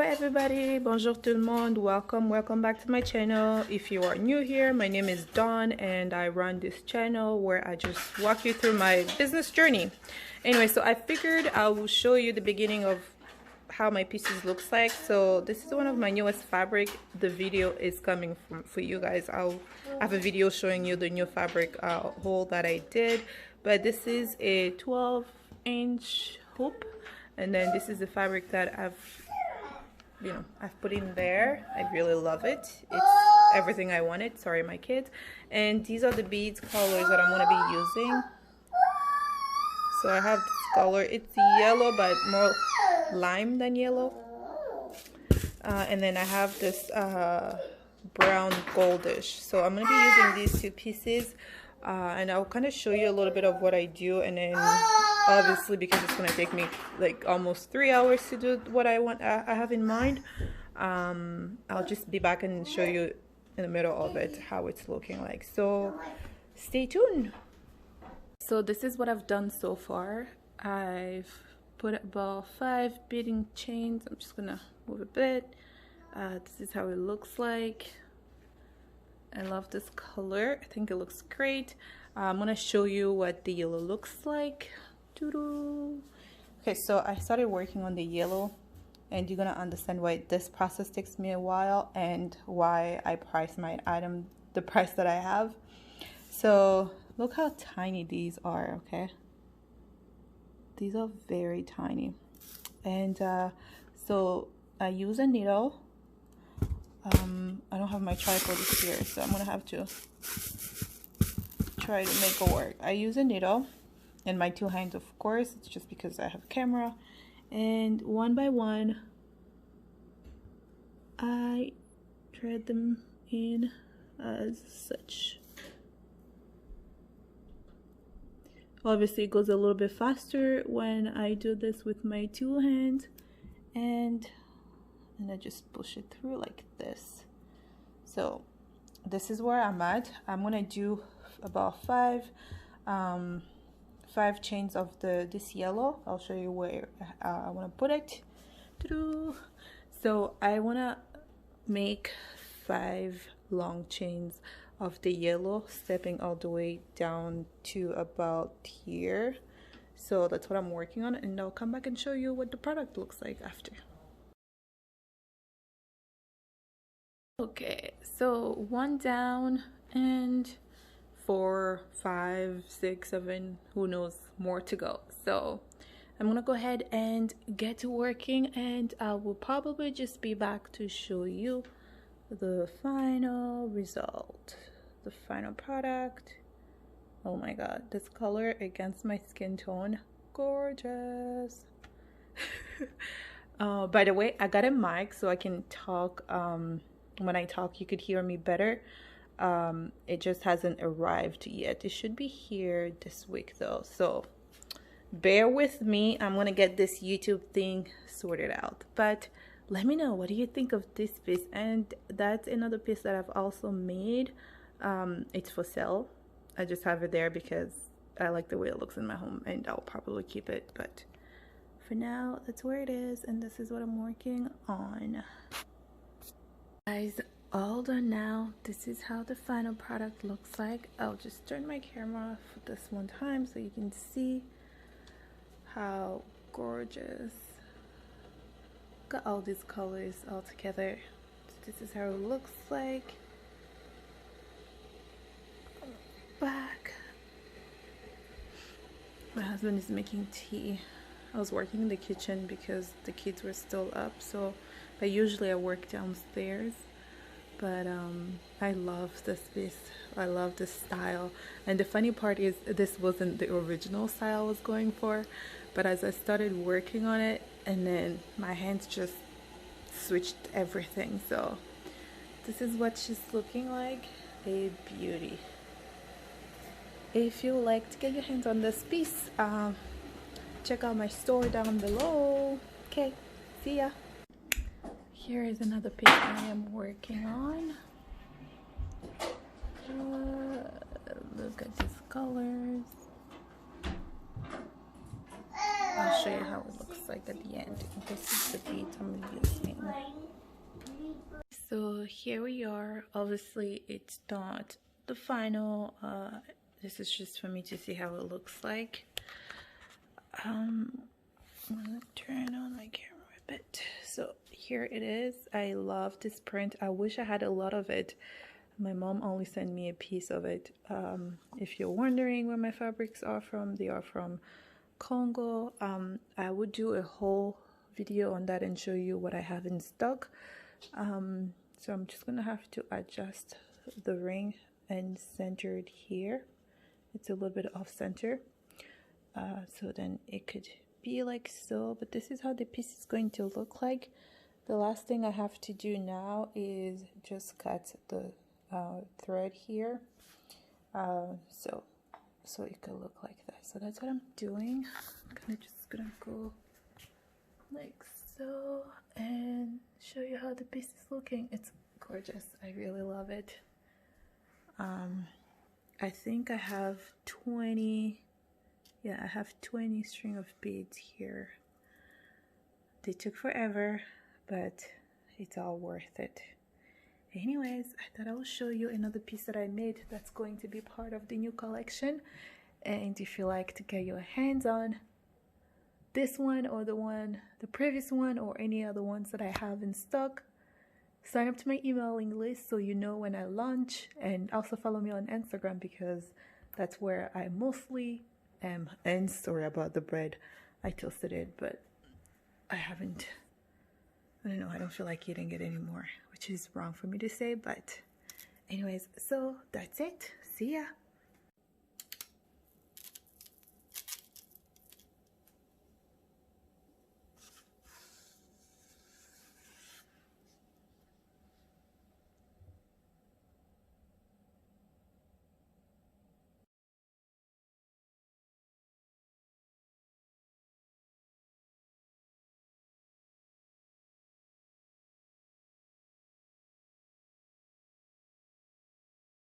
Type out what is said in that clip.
everybody, bonjour tout le monde, welcome back to my channel. If you are new here, my name is Dawn and I run this channel where I just walk you through my business journey. Anyway, so I figured I will show you the beginning of how my pieces looks like. So this is one of my newest fabric. The video is coming for you guys. I'll have a video showing you the new fabric haul that I did, but this is a 12-inch hoop, and then this is the fabric that I've put in there. I really love it. It's everything I wanted. Sorry, my kids. And these are the beads colors that I'm going to be using. So I have this color. It's yellow, but more lime than yellow. And then I have this brown goldish. So I'm going to be using these two pieces. And I'll kind of show you a little bit of what I do, and then obviously because it's going to take me like almost 3 hours to do what I have in mind, I'll just be back and show you in the middle of it how it's looking like. So stay tuned. So this is what I've done so far. I've put about 5 beading chains. I'm just gonna move a bit. This is how it looks like. I love this color. I think it looks great. I'm gonna show you what the yellow looks like. Okay, so I started working on the yellow, and you're gonna understand why this process takes me a while and why I price my item the price that I have. So look how tiny these are. Okay, these are very tiny. And so I use a needle. I don't have my tripod here, so I'm gonna have to try to make it work. I use a needle and my 2 hands, of course. It's just because I have a camera. And one by one, I thread them in as such. Obviously, it goes a little bit faster when I do this with my 2 hands, and I just push it through like this. So this is where I'm at. I'm gonna do about 5 chains of this yellow. I'll show you where I want to put it. So I want to make 5 long chains of the yellow, stepping all the way down to about here. So that's what I'm working on, and I'll come back and show you what the product looks like after. Okay, so 1 down, and 4, 5, 6, 7, who knows, more to go. So I'm gonna go ahead and get to working, and I will probably just be back to show you the final result, the final product. Oh my god, this color against my skin tone, gorgeous. By the way, I got a mic so I can talk. When I talk, you could hear me better. It just hasn't arrived yet. It should be here this week though, so bear with me. I'm gonna get this YouTube thing sorted out. But let me know, what do you think of this piece? And that's another piece that I've also made. It's for sale. I just have it there because I like the way it looks in my home, and I'll probably keep it, but for now that's where it is, and this is what I'm working on. Guys, all done now. This is how the final product looks like. I'll just turn my camera off this one time so you can see how gorgeous. Got all these colors all together. So this is how it looks like. Back. My husband is making tea. I was working in the kitchen because the kids were still up, but usually I work downstairs. But I love this piece. I love this style, and the funny part is this wasn't the original style I was going for, but as I started working on it, and then my hands just switched everything. So this is what she's looking like. A beauty. If you would like to get your hands on this piece, check out my store down below. Okay, see ya. Here is another piece I am working on. Look at these colors. I'll show you how it looks like. like at the end. This is the beads I'm using. So here we are. Obviously it's not the final. This is just for me to see how it looks like. I'm gonna turn on my camera a bit. So here it is. I love this print. I wish I had a lot of it. My mom only sent me a piece of it. If you're wondering where my fabrics are from, they are from Congo. I would do a whole video on that and show you what I have in stock. So I'm just gonna have to adjust the ring and center it here. It's a little bit off center, so then it could be like so, but this is how the piece is going to look like. The last thing I have to do now is just cut the thread here, so it could look like that. So that's what I'm doing. I'm just gonna go like so and show you how the piece is looking. It's gorgeous. I really love it. I think I have 20, yeah, I have 20 string of beads here. They took forever, but it's all worth it. Anyways, I thought I will show you another piece that I made that's going to be part of the new collection. And if you like to get your hands on this one or the previous one, or any other ones that I have in stock, sign up to my emailing list so you know when I launch, and also follow me on Instagram because that's where I mostly am. And sorry about the bread, I toasted it, but I don't know, I don't feel like eating it anymore, which is wrong for me to say, but anyways, so that's it. See ya.